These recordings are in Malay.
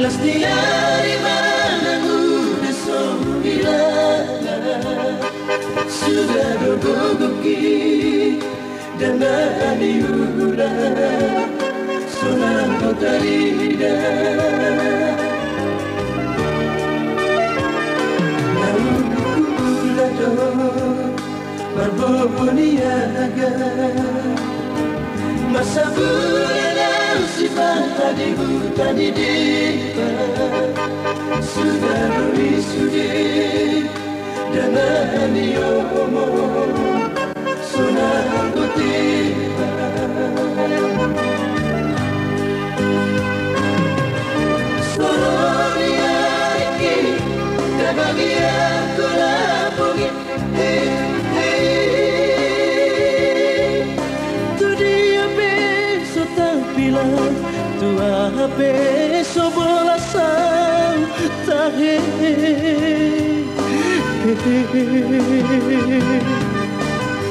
las diari manangude sombilana sudah dogogoki dan aniura sonando tarida naulado barboniaga masa bulan sifat di hutan di depa sudah berisudi dan aniomo sonando tiba Soronia iki dan bagi aku lapungi tua beso bolasan tahe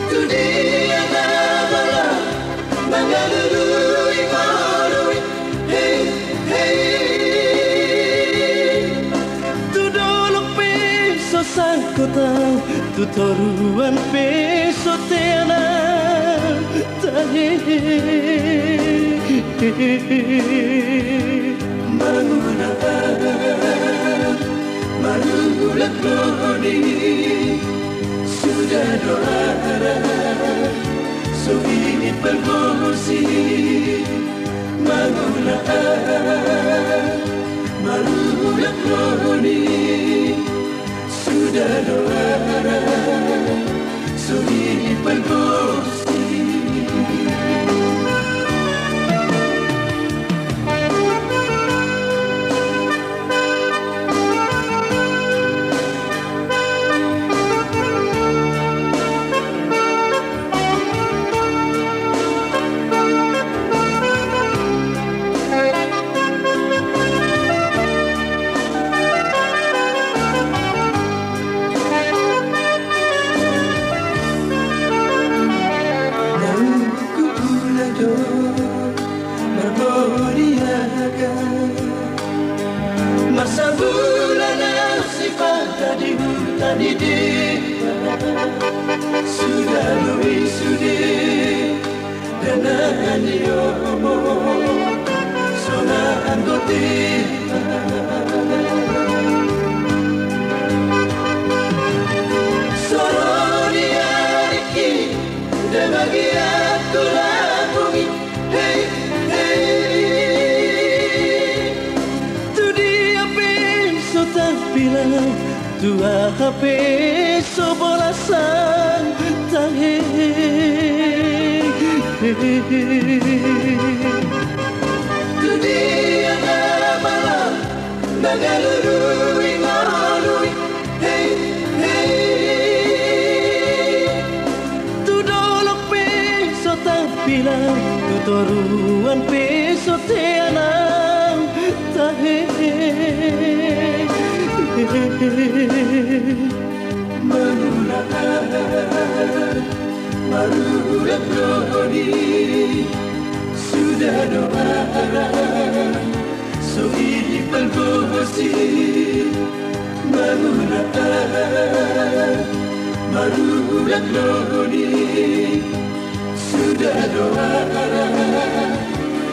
tu dia nabala mangalului marui hey hey tu dolok beso sangkota tu toruan beso tena tahe Manulah kloni sudah doa so ini permosi Manulah kloni sudah doa so ini permosi Masa bulan sifat di hutan di depa sudah berisudi dan aniomo sonando tiba Soronia iki dan bagi aku lapungi hey bilang tua beso bolasan tahe tu dia malam mangalului marui hey hey tu dolok beso bilang tu toruan beso tenang tahe Manulah kloni sudah doa so ini permosi Manulah kloni sudah doa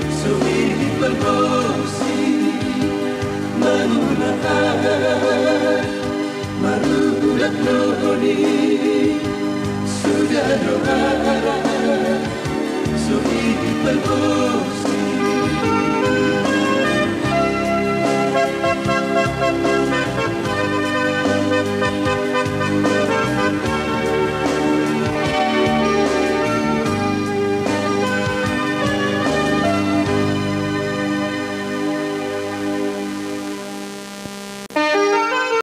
so ini permosi Manulah kloni sudah doa so ini permosi